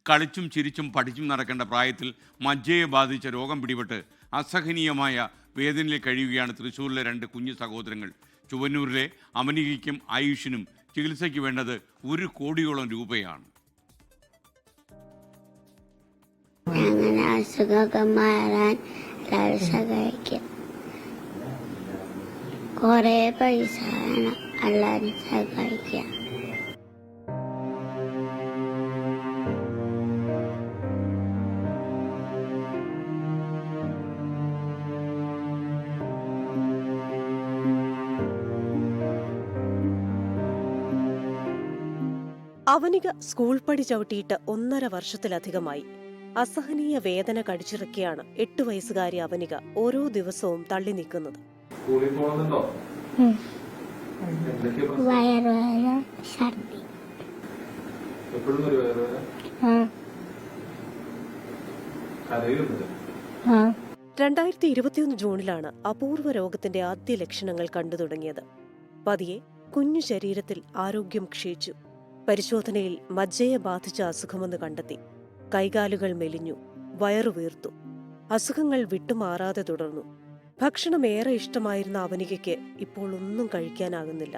കളിച്ചും ചിരിച്ചും പഠിച്ചും നടക്കേണ്ട പ്രായത്തിൽ മജ്ജയെ ബാധിച്ച രോഗം പിടിപെട്ട് അസഹനീയമായ വേദനയിൽ കഴിയുകയാണ് തൃശ്ശൂരിലെ 2 കുഞ്ഞു സഹോദരങ്ങൾ. ചൊവ്വന്നൂരിലെ അമനികയ്ക്കും ആയുഷിനും ചികിത്സയ്ക്ക് വേണ്ടത് 1 കോടിയോളം രൂപയാണ്. അങ്ങനെ അസുഖമൊക്കെ മാറാൻ എല്ലാവരും സഹായിക്കും. കുറേ പൈസ വേണം, എല്ലാവരും സഹായിക്കാം. അവനിക സ്കൂൾ പടി ചവിട്ടിയിട്ട് 1.5 വർഷത്തിലധികമായി. അസഹനീയ വേദന കടിച്ചിറക്കിയാണ് 8 വയസ്സുകാരി അവനിക ഓരോ ദിവസവും തള്ളി നീക്കുന്നത്. വയറുവേദന, ഛർദി. 2021 ജൂണിലാണ് അപൂർവ രോഗത്തിന്റെ ആദ്യ ലക്ഷണങ്ങൾ കണ്ടു തുടങ്ങിയത്. പതിയെ കുഞ്ഞു ശരീരത്തിൽ ആരോഗ്യം ക്ഷയിച്ചു. പരിശോധനയിൽ മജ്ജയെ ബാധിച്ച അസുഖമെന്ന് കണ്ടെത്തി. കൈകാലുകൾ മെലിഞ്ഞു, വയറു വീർത്തു. അസുഖങ്ങൾ വിട്ടുമാറാതെ തുടർന്നു. ഭക്ഷണം ഏറെ ഇഷ്ടമായിരുന്ന അവനികയ്ക്ക് ഇപ്പോൾ ഒന്നും കഴിക്കാനാകുന്നില്ല.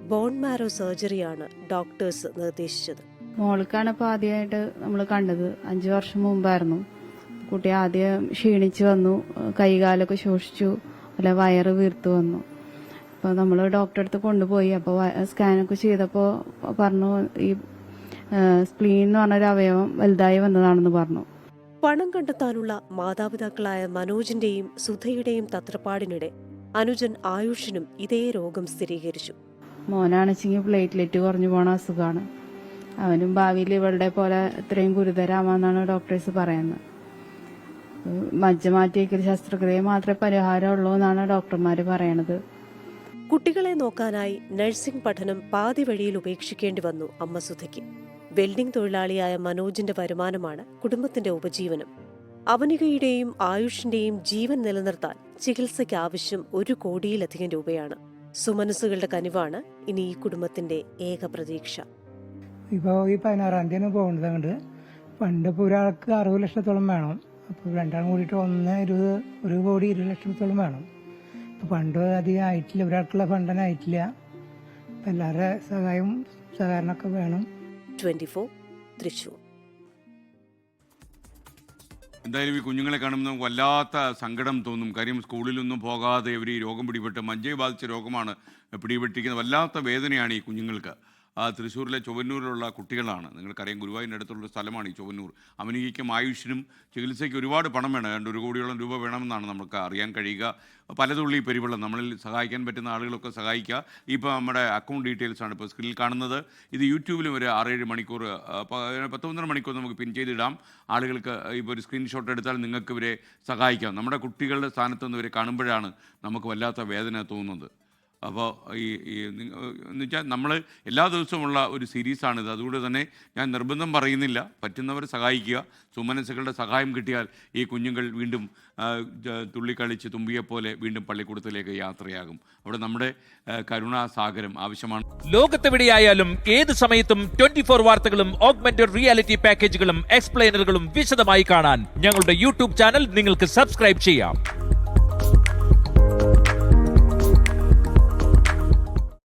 ബോൺ മാരോ സർജറിയാണ് ഡോക്ടേഴ്സ് നിർദ്ദേശിച്ചത്. മോൾക്കാണ് ഇപ്പോൾ ആദ്യമായിട്ട് നമ്മൾ കണ്ടത്. 5 വർഷം മുമ്പായിരുന്നു. കുട്ടി ആദ്യം ക്ഷീണിച്ചു വന്നു, കൈകാലൊക്കെ ശോഷിച്ചു, അല്ല വയറ് വീർത്തു വന്നു. അപ്പോൾ നമ്മൾ ഡോക്ടറെ അടുത്ത് കൊണ്ടുപോയി. അപ്പോൾ സ്കാനൊക്കെ ചെയ്തപ്പോൾ പറഞ്ഞു ഈ സ്പ്ലീൻ എന്ന് പറഞ്ഞൊരു അവയവം വലുതായി വന്നതാണെന്ന് പറഞ്ഞു. പണം കണ്ടെത്താനുള്ള മാതാപിതാക്കളായ മനോജിന്റെയും സുധയുടെയും തത്രപ്പാടിനിടെ അനുജൻ ആയുഷിനും ഇതേ രോഗം സ്ഥിരീകരിച്ചു. മോനാണെച്ചെങ്കിൽ പ്ലേറ്റ്ലെറ്റ് കുറഞ്ഞു പോണ അസുഖമാണ്. അവനും ഭാവിയിൽ ഇവളുടെ പോലെ ഇത്രയും ഗുരുതരാമെന്നാണ് ഡോക്ടേഴ്സ് പറയുന്നത്. മജ്ജ മാറ്റിവെക്കൽ ശസ്ത്രക്രിയ മാത്രമേ പരിഹാരമുള്ളൂ എന്നാണ് ഡോക്ടർമാർ പറയണത്. കുട്ടികളെ നോക്കാനായി നഴ്സിംഗ് പഠനം പാതി വഴിയിൽ ഉപേക്ഷിക്കേണ്ടി വന്നു അമ്മ സുധയ്ക്ക്. വെൽഡിംഗ് തൊഴിലാളിയായ മനോജിന്റെ വരുമാനമാണ് കുടുംബത്തിന്റെ ഉപജീവനം. അവനികയുടെയും ആയുഷിന്റെയും ജീവൻ നിലനിർത്താൻ ചികിത്സയ്ക്ക് ആവശ്യം 1 കോടിയിലധികം രൂപയാണ്. സുമനസ്സുകളുടെ കനിവാണ് ഇനി ഈ കുടുംബത്തിന്റെ ഏക പ്രതീക്ഷ. ഇപ്പോൾ ഈ 16-ാം തീയതി പോകുന്നത് കൊണ്ട് പണ്ട് ഇപ്പോൾ ഒരാൾക്ക് 60 ലക്ഷത്തോളം വേണം. അപ്പോൾ രണ്ടാളും കൂടിയിട്ട് 1 കോടി 20 ലക്ഷത്തോളം വേണം. അപ്പോൾ ഫണ്ട് അധികം ആയിട്ടില്ല, ഒരാൾക്കുള്ള ഫണ്ടനെ ആയിട്ടില്ല. അപ്പം എല്ലാവരുടെ സഹകരണമൊക്കെ വേണം. 24 തൃശ്ശൂർ. എന്തായാലും ഈ കുഞ്ഞുങ്ങളെ കാണുമ്പോൾ നമുക്ക് വല്ലാത്ത സങ്കടം തോന്നും. കാര്യം സ്കൂളിലൊന്നും പോകാതെ ഇവർ ഈ രോഗം പിടിപെട്ട് മജ്ജയെ ബാധിച്ച രോഗമാണ് പിടിപെട്ടിരിക്കുന്നത്. വല്ലാത്ത വേദനയാണ് ഈ കുഞ്ഞുങ്ങൾക്ക്. തൃശ്ശൂരിലെ ചൊവ്വന്നൂരിലുള്ള കുട്ടികളാണ്. നിങ്ങൾക്കറിയാം, ഗുരുവായൂരിൻ്റെ അടുത്തുള്ള സ്ഥലമാണ് ഈ ചൊവ്വന്നൂർ. അമനികയ്ക്കും ആയുഷിനും ചികിത്സയ്ക്ക് ഒരുപാട് പണം വേണം. 1 കോടിയോളം രൂപ വേണമെന്നാണ് നമുക്ക് അറിയാൻ കഴിയുക. പലതുള്ളി പെരുവെള്ളം, നമ്മളിൽ സഹായിക്കാൻ പറ്റുന്ന ആളുകളൊക്കെ സഹായിക്കുക. ഇപ്പോൾ നമ്മുടെ അക്കൗണ്ട് ഡീറ്റെയിൽസാണ് ഇപ്പോൾ സ്ക്രീനിൽ കാണുന്നത്. ഇത് യൂട്യൂബിലും ഒരു 6-7 മണിക്കൂർ 10-11 മണിക്കൂർ നമുക്ക് പിൻ ചെയ്തിടാം. ആളുകൾക്ക് ഇപ്പോൾ ഒരു സ്ക്രീൻഷോട്ട് എടുത്താൽ നിങ്ങൾക്ക് ഇവരെ സഹായിക്കാം. നമ്മുടെ കുട്ടികളുടെ സ്ഥാനത്ത് നിന്ന് ഇവരെ കാണുമ്പോഴാണ് നമുക്ക് വല്ലാത്ത വേദന തോന്നുന്നത്. അപ്പോൾ എന്ന് വെച്ചാൽ നമ്മൾ എല്ലാ ദിവസവുമുള്ള ഒരു സീരീസാണിത്. അതുകൊണ്ട് തന്നെ ഞാൻ നിർബന്ധം പറയുന്നില്ല, പറ്റുന്നവർ സഹായിക്കുക. സുമനസ്സുകളുടെ സഹായം കിട്ടിയാൽ ഈ കുഞ്ഞുങ്ങൾ വീണ്ടും തുള്ളിക്കളിച്ച് തുമ്പിയെപ്പോലെ വീണ്ടും പള്ളിക്കൂടത്തിലേക്ക് യാത്രയാകും. അവിടെ നമ്മുടെ കരുണാസാഗരം ആവശ്യമാണ്. ലോകത്തെവിടെയായാലും ഏത് സമയത്തും 24 വാർത്തകളും ഓഗ്മെന്റഡ് റിയാലിറ്റി പാക്കേജുകളും എക്സ്പ്ലെയിനറുകളും വിശദമായി കാണാൻ ഞങ്ങളുടെ യൂട്യൂബ് ചാനൽ നിങ്ങൾക്ക് സബ്സ്ക്രൈബ് ചെയ്യാം.